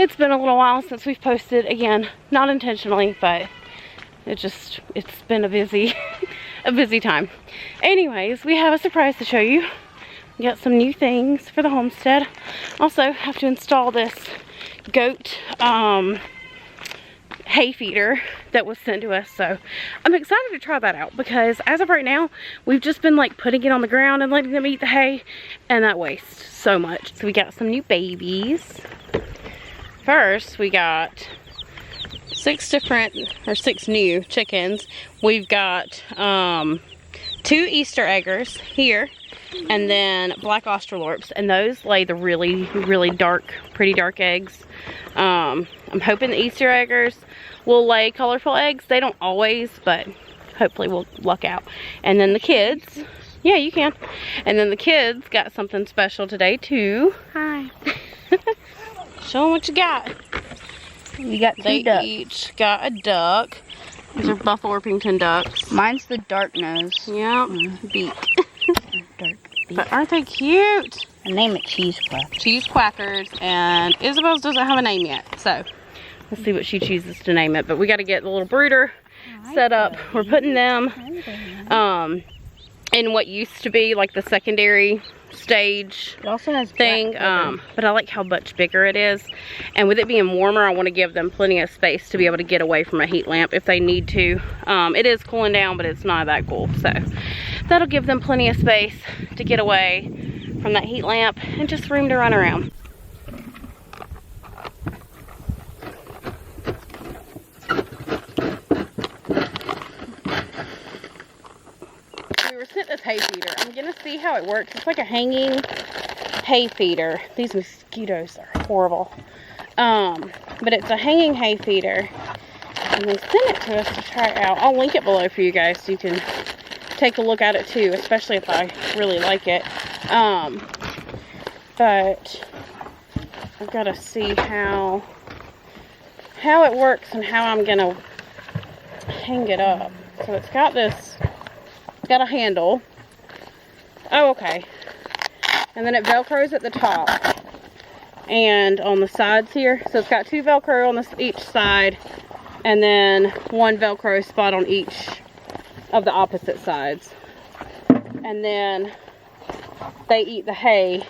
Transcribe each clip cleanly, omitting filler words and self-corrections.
It's been a little while since we've posted again, not intentionally, but it's been a busy a busy time. Anyways, we have a surprise to show you. We got some new things for the homestead. Also have to install this goat hay feeder that was sent to us, so I'm excited to try that out, because as of right now we've just been like putting it on the ground and letting them eat the hay, and that wastes so much. So we got some new babies. First we got 6 new chickens. We've got 2 Easter eggers here, and then black Australorps, and those lay the really dark, pretty dark eggs. I'm hoping the Easter eggers will lay colorful eggs. They don't always, but hopefully we'll luck out. And then the kids, yeah, you can. And then the kids got something special today too. Hi. Show them what you got. We got 2 ducks. They each got a duck. These are Buffalo Orpington ducks. Mine's the dark nose. Yep, beak. Dark beak. But aren't they cute? I name it Cheese Quack. Cheese Quackers, and Isabel's doesn't have a name yet, so let's see what she chooses to name it. But we got to get the little brooder set up. We're putting them in what used to be like the secondary stage It also has thing, but I like how much bigger it is, and with it being warmer I want to give them plenty of space to be able to get away from a heat lamp if they need to. It is cooling down, but it's not that cool, so that'll give them plenty of space to get away from that heat lamp and just room to run around. We were sent this hay feeder. I'm gonna see how it works. It's like a hanging hay feeder. These mosquitoes are horrible. But it's a hanging hay feeder, and they sent it to us to try it out. I'll link it below for you guys so you can take a look at it too, especially if I really like it. But I've got to see how it works and how I'm gonna hang it up. So it's got this, it's got a handle. Oh, okay. And then it velcros at the top and on the sides here. So it's got 2 velcro on each side, and then 1 velcro spot on each of the opposite sides. And then they eat the hay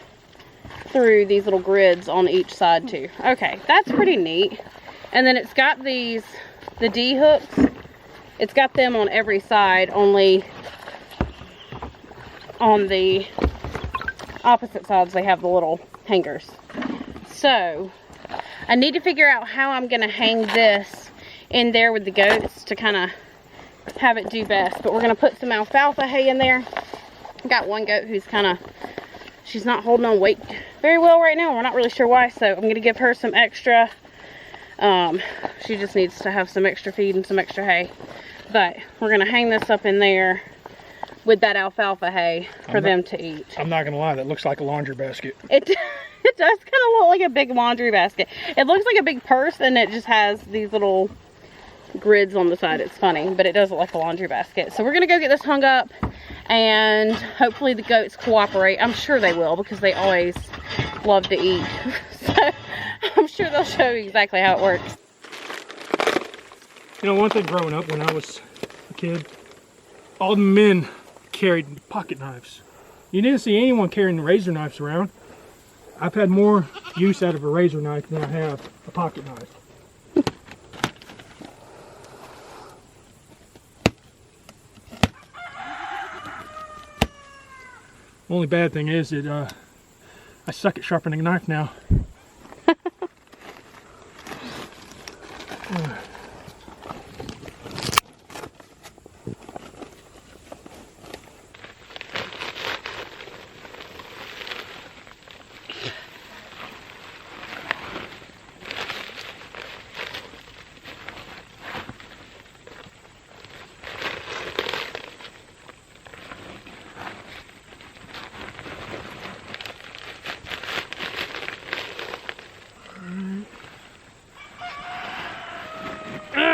through these little grids on each side too. Okay, that's pretty neat. And then it's got the D hooks. It's got them on every side, only on the opposite sides they have the little hangers. So I need to figure out how I'm gonna hang this in there with the goats to kind of have it do best. But we're gonna put some alfalfa hay in there. I've got one goat who's she's not holding on weight very well right now. We're not really sure why, so I'm gonna give her some extra. She just needs to have some extra feed and some extra hay. But we're gonna hang this up in there with that alfalfa hay for them to eat. I'm not gonna lie, that looks like a laundry basket. It does kind of look like a big laundry basket. It looks like a big purse, and it just has these little grids on the side. It's funny, but it does look like a laundry basket. So we're gonna go get this hung up, and hopefully the goats cooperate. I'm sure they will, because they always love to eat. So I'm sure they'll show you exactly how it works. You know, one thing growing up when I was a kid, all the men carried pocket knives. You didn't see anyone carrying razor knives around. I've had more use out of a razor knife than I have a pocket knife. Only bad thing is that I suck at sharpening a knife now.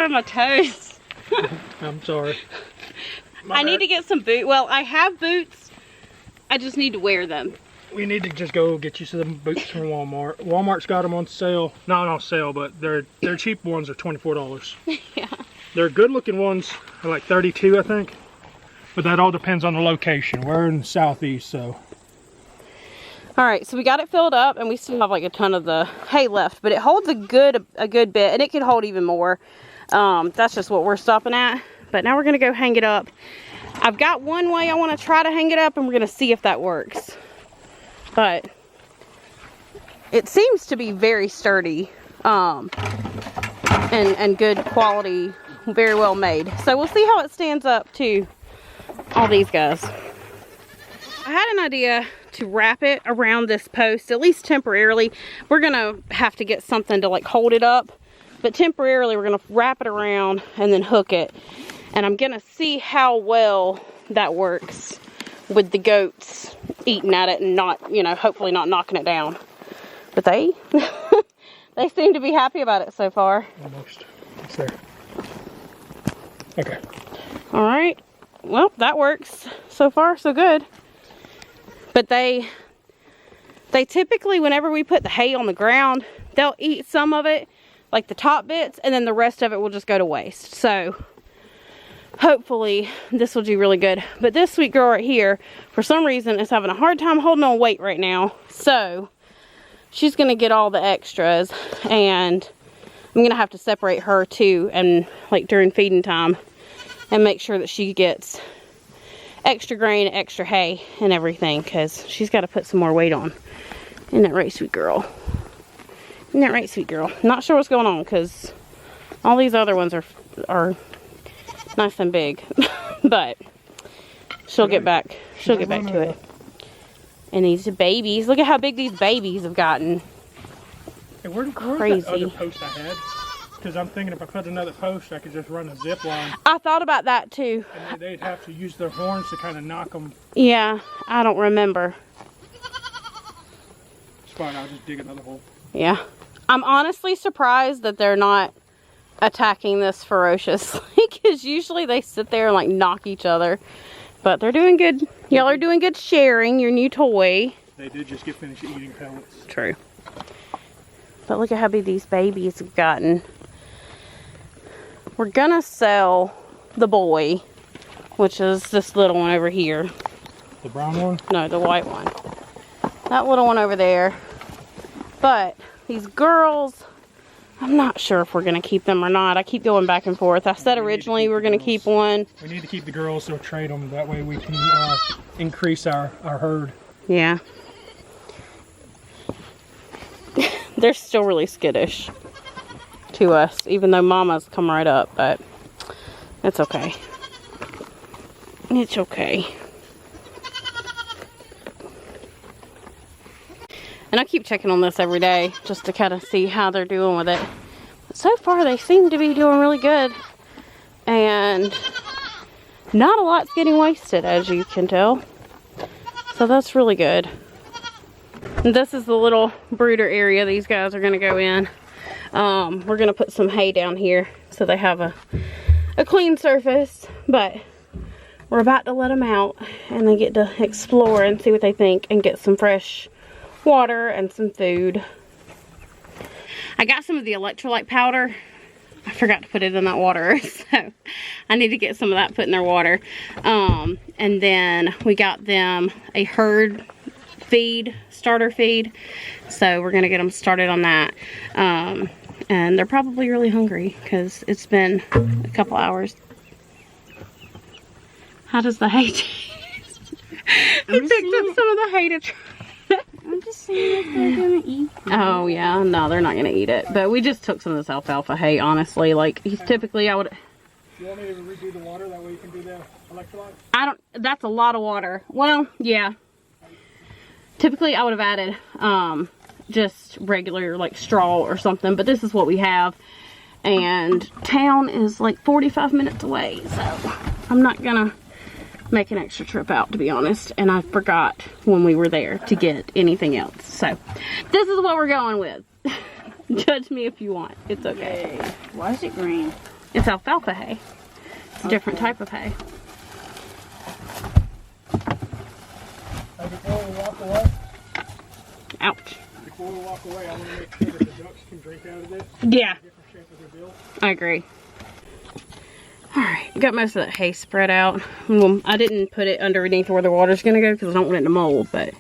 My toes. I'm sorry. I need to get some boots. Well, I have boots. I just need to wear them. We need to just go get you some boots from Walmart. Walmart's got them on sale. Not on sale, but their cheap ones are $24. Yeah. Their good looking ones are like $32, I think. But that all depends on the location. We're in the southeast, so. All right, so we got it filled up, and we still have like a ton of the hay left, but it holds a good bit, and it could hold even more. That's just what we're stopping at. But now we're gonna go hang it up. I've got one way I want to try to hang it up, and we're gonna see if that works. But it seems to be very sturdy, and good quality, very well made. So we'll see how it stands up to all these guys. I had an idea to wrap it around this post, at least temporarily. We're gonna have to get something to like hold it up, but temporarily we're gonna wrap it around and then hook it. And I'm gonna see how well that works with the goats eating at it and not, you know, hopefully not knocking it down. But they they seem to be happy about it so far. Almost. It's there. Okay. All right. Well, that works. So far, so good. But they typically, whenever we put the hay on the ground, they'll eat some of it, like the top bits, and then the rest of it will just go to waste. So hopefully this will do really good. But this sweet girl right here, for some reason, is having a hard time holding on weight right now. So she's gonna get all the extras, and I'm gonna have to separate her too, and like during feeding time, and make sure that she gets extra grain, extra hay, and everything, because she's got to put some more weight on. Isn't that right, sweet girl? Isn't that right, sweet girl? Not sure what's going on, because all these other ones are nice and big. But she'll get back. She'll get back to it. And these babies, look at how big these babies have gotten. Hey, where's Crazy. that other post I had? Because I'm thinking if I put another post, I could just run a zip line. I thought about that too. And they'd have to use their horns to kind of knock them. Yeah, I don't remember. It's fine, I'll just dig another hole. Yeah. I'm honestly surprised that they're not attacking this ferociously, because usually they sit there and like knock each other. But they're doing good. Y'all are doing good sharing your new toy. They did just get finished eating pellets. True. But look at how big these babies have gotten. We're gonna sell the boy, which is this little one over here. The brown one? No, the white one. That little one over there. But these girls, I'm not sure if we're gonna keep them or not. I keep going back and forth. I said originally we were gonna keep one. We need to keep the girls, so trade them. That way we can increase our herd. Yeah. They're still really skittish to us, even though Mama's come right up, but it's okay. It's okay. And I keep checking on this every day just to kind of see how they're doing with it. But so far they seem to be doing really good. And not a lot's getting wasted, as you can tell. So that's really good. And this is the little brooder area these guys are going to go in. We're going to put some hay down here so they have a clean surface. But we're about to let them out and they get to explore and see what they think and get some fresh water and some food. I got some of the electrolyte powder. I forgot to put it in that water, so I need to get some of that put in their water. And then we got them a herd feed, starter feed, so we're gonna get them started on that. And they're probably really hungry because it's been a couple hours. How does the hay taste? He picked up some of the hay to try. I'm just saying if they're gonna eat it. Oh yeah, no, they're not gonna eat it. But we just took some of this alfalfa hay, honestly. Like, typically I would... You want me to redo the water? That way you can do the electrolyte? That's a lot of water. Well, yeah. Typically I would have added just regular like straw or something, but this is what we have. And town is like 45 minutes away, so I'm not gonna make an extra trip out, to be honest. And I forgot when we were there to get anything else. So this is what we're going with. Judge me if you want. It's okay. Yay. Why is it green? It's alfalfa hay. It's a different type of hay. I can tell you walk away. before we walk away, I want to make sure that the ducks can drink out of this. Yeah. Different shape of their bill. I agree. Alright, got most of that hay spread out. Well, I didn't put it underneath where the water's going to go because I don't want it to mold, but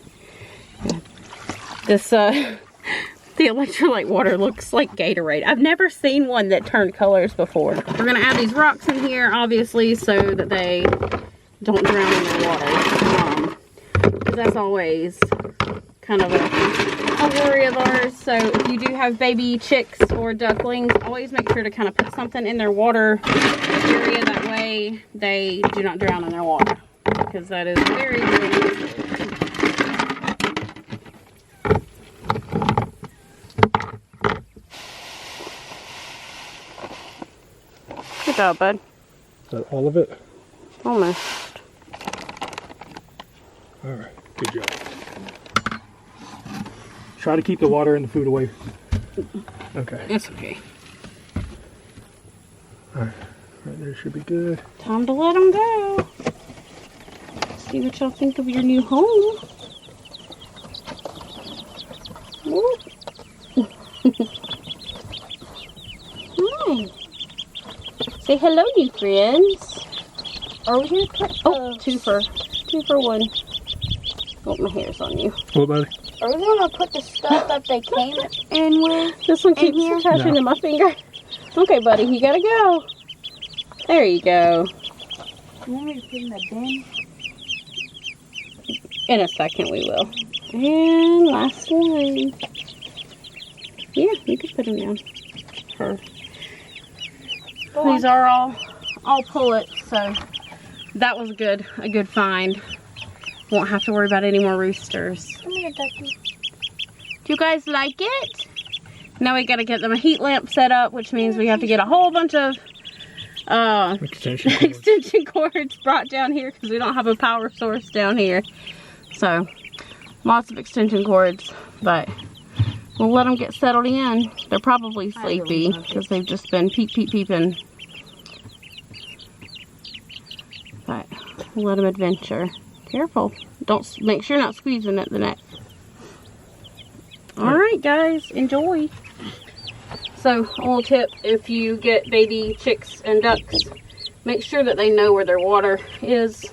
this, the electrolyte water looks like Gatorade. I've never seen one that turned colors before. We're going to add these rocks in here, obviously, so that they don't drown in the water. Because that's always kind of a worry of ours. So if you do have baby chicks or ducklings, always make sure to kind of put something in their water area. That way they do not drown in their water, because that is very, very useful. Good job, bud. Is that all of it? Almost. Alright, good job. Try to keep the water and the food away. Okay. It's okay. Alright, right there should be good. Time to let them go. See what y'all think of your new home. Hi. Say hello, new friends. Are we gonna put Oh, two for one. Oh, my hair's on you. What, buddy? Are we gonna put the stuff that they came in with? This one keeps here? attaching No. to my finger. Okay, buddy, you gotta go. There you go. You want me to put in the bin? In a second we will. And last one. Yeah, you can put them down. Her. These are all pullets, so that was a good find. Won't have to worry about any more roosters. Come here, ducky. Do you guys like it? Now we gotta get them a heat lamp set up, which means we have to get a whole bunch of Extension cord. extension cords brought down here because we don't have a power source down here. So lots of extension cords, but we'll let them get settled in. They're probably sleepy because they've just been peeping. But we'll let them adventure. Careful. Make sure you're not squeezing at the neck. Alright guys, enjoy. So, a little tip, if you get baby chicks and ducks, make sure that they know where their water is.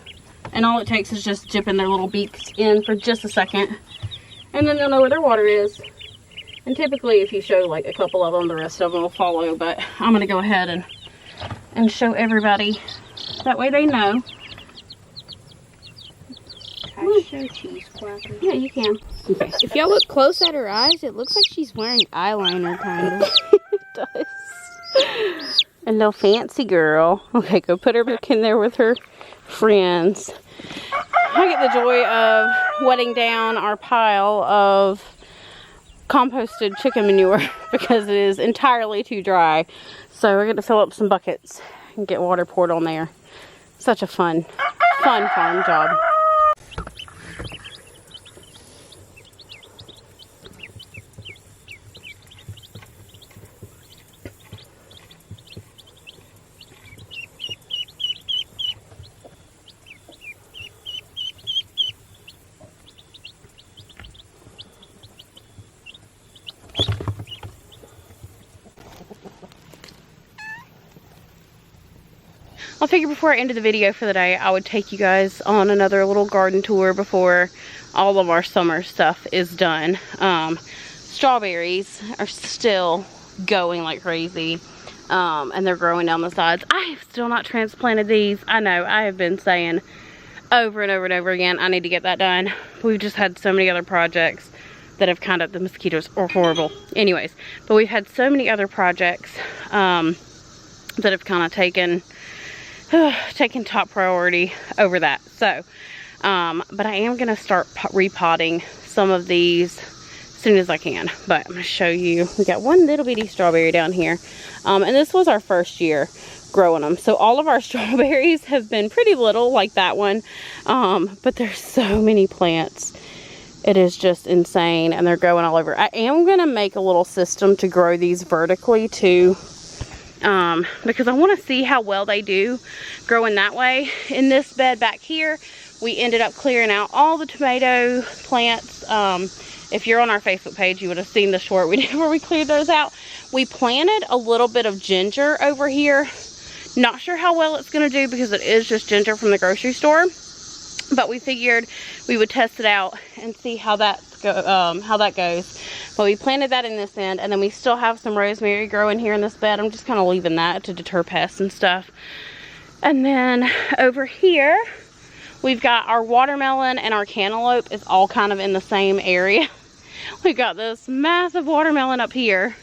And all it takes is just dipping their little beaks in for just a second. And then they'll know where their water is. And typically if you show like a couple of them, the rest of them will follow. But I'm going to go ahead and show everybody. That way they know. Can I show cheese cracker? Yeah, you can. Okay. If y'all look close at her eyes, it looks like she's wearing eyeliner, kind of. It does. A little fancy girl. Okay, go put her back in there with her friends. I get the joy of wetting down our pile of composted chicken manure because it is entirely too dry. So we're going to fill up some buckets and get water poured on there. Such a fun farm job. I figured before I ended the video for the day, I would take you guys on another little garden tour before all of our summer stuff is done. Strawberries are still going like crazy, and they're growing down the sides. I have still not transplanted these. I know, I have been saying over and over and over again, I need to get that done. We've just had so many other projects that have kind of, the mosquitoes are horrible. Anyways, but we've had so many other projects that have kind of taken top priority over that. So, but I am going to start repotting some of these as soon as I can. But I'm going to show you. We got one little bitty strawberry down here. And this was our first year growing them. So all of our strawberries have been pretty little, like that one. But there's so many plants. It is just insane. And they're growing all over. I am going to make a little system to grow these vertically too. Because I want to see how well they do growing that way. In this bed back here, we ended up clearing out all the tomato plants, if you're on our Facebook page, you would have seen the short we did where we cleared those out. We planted a little bit of ginger over here. Not sure how well it's going to do because it is just ginger from the grocery store. But we figured we would test it out and see how that goes. But we planted that in this end, and then we still have some rosemary growing here in this bed. I'm just kind of leaving that to deter pests and stuff. And then over here, we've got our watermelon and our cantaloupe is all kind of in the same area. We've got this massive watermelon up here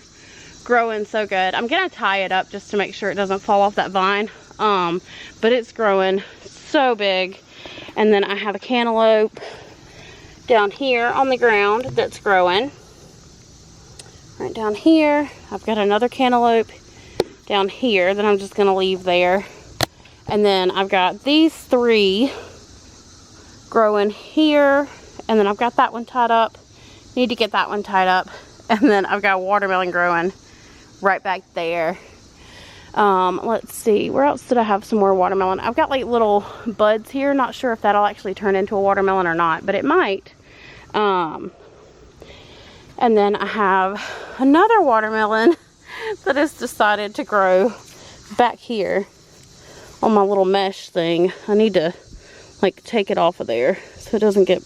growing so good. I'm gonna tie it up just to make sure it doesn't fall off that vine. But it's growing so big. And then I have a cantaloupe down here on the ground that's growing. Right down here, I've got another cantaloupe down here that I'm just gonna leave there. And then I've got these 3 growing here, and then I've got that one tied up. Need to get that one tied up. And then I've got watermelon growing right back there. Let's see, where else did I have some more watermelon? I've got like little buds here. Not sure if that'll actually turn into a watermelon or not, but it might. And then I have another watermelon that has decided to grow back here on my little mesh thing. I need to like take it off of there so it doesn't get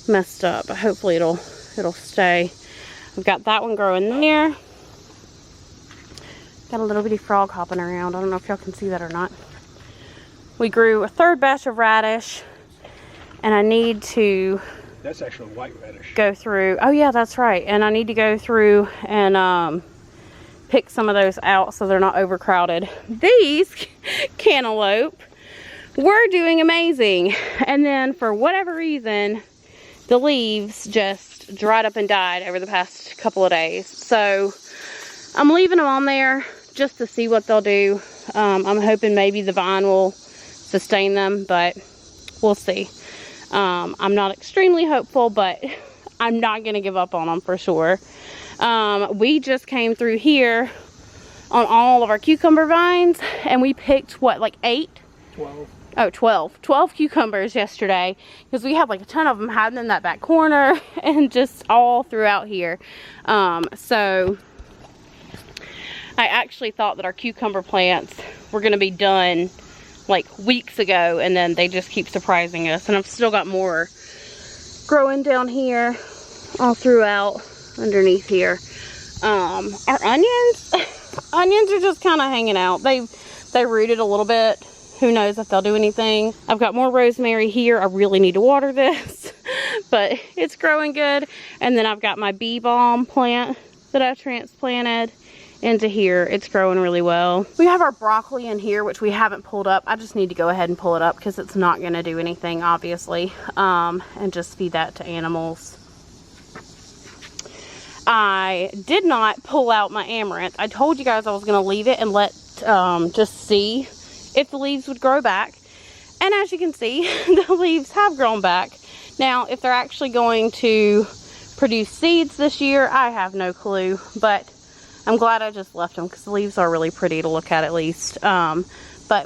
messed up, but hopefully it'll stay. I've got that one growing there. Got a little bitty frog hopping around. I don't know if y'all can see that or not. We grew a 3rd batch of radish, and I need to... That's actually white radish. Go through... Oh yeah, that's right. And I need to go through and pick some of those out so they're not overcrowded. These cantaloupe were doing amazing. And then for whatever reason, the leaves just dried up and died over the past couple of days. So I'm leaving them on there just to see what they'll do. I'm hoping maybe the vine will sustain them, but we'll see. I'm not extremely hopeful, but I'm not going to give up on them for sure. We just came through here on all of our cucumber vines, and we picked, what, like 8? 12. Oh, 12 cucumbers yesterday, because we have like a ton of them hiding in that back corner and just all throughout here. So I actually thought that our cucumber plants were going to be done like weeks ago, and then they just keep surprising us. And I've still got more growing down here all throughout underneath here. Our onions are just kind of hanging out. They rooted a little bit. Who knows if they'll do anything. I've got more rosemary here. I really need to water this, but it's growing good. And then I've got my bee balm plant that I transplanted into here. It's growing really well. We have our broccoli in here, which we haven't pulled up. I just need to go ahead and pull it up because it's not going to do anything, obviously, and just feed that to animals. I did not pull out my amaranth. I told you guys I was going to leave it and let just see if the leaves would grow back. And as you can see, the leaves have grown back. Now, if they're actually going to produce seeds this year, I have no clue, but I'm glad I just left them because the leaves are really pretty to look at least. But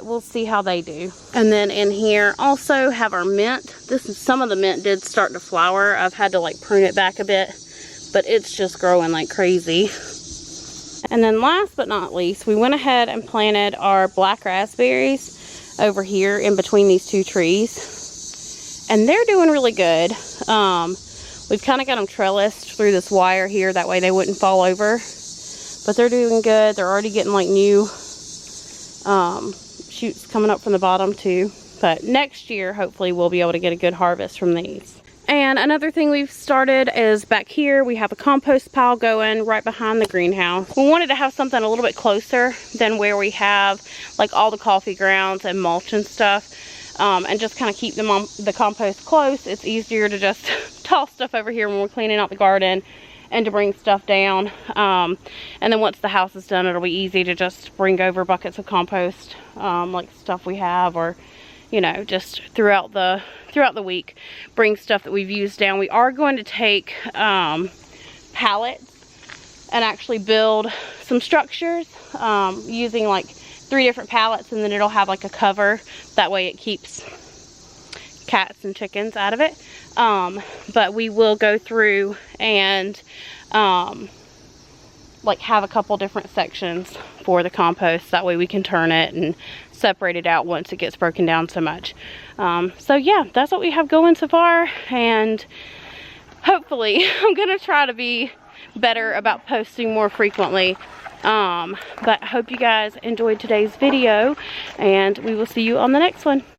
we'll see how they do. And then in here also have our mint. Some of the mint did start to flower. I've had to like prune it back a bit, but it's just growing like crazy. And then last but not least, we went ahead and planted our black raspberries over here in between these 2 trees. And they're doing really good. We've kind of got them trellised through this wire here, that way they wouldn't fall over. But they're doing good. They're already getting like new shoots coming up from the bottom too. But next year, hopefully we'll be able to get a good harvest from these. And another thing we've started is back here, we have a compost pile going right behind the greenhouse. We wanted to have something a little bit closer than where we have like all the coffee grounds and mulch and stuff. And just kind of keep them on the compost close. It's easier to just toss stuff over here when we're cleaning out the garden and to bring stuff down. And then once the house is done, it'll be easy to just bring over buckets of compost, like stuff we have, or you know, just throughout the week, bring stuff that we've used down. We are going to take pallets and actually build some structures using like 3 different pallets, and then it'll have like a cover. That way it keeps cats and chickens out of it. But we will go through and like have a couple different sections for the compost. That way we can turn it and separate it out once it gets broken down so much. So yeah, that's what we have going so far, and hopefully I'm gonna try to be better about posting more frequently. But I hope you guys enjoyed today's video, and we will see you on the next one.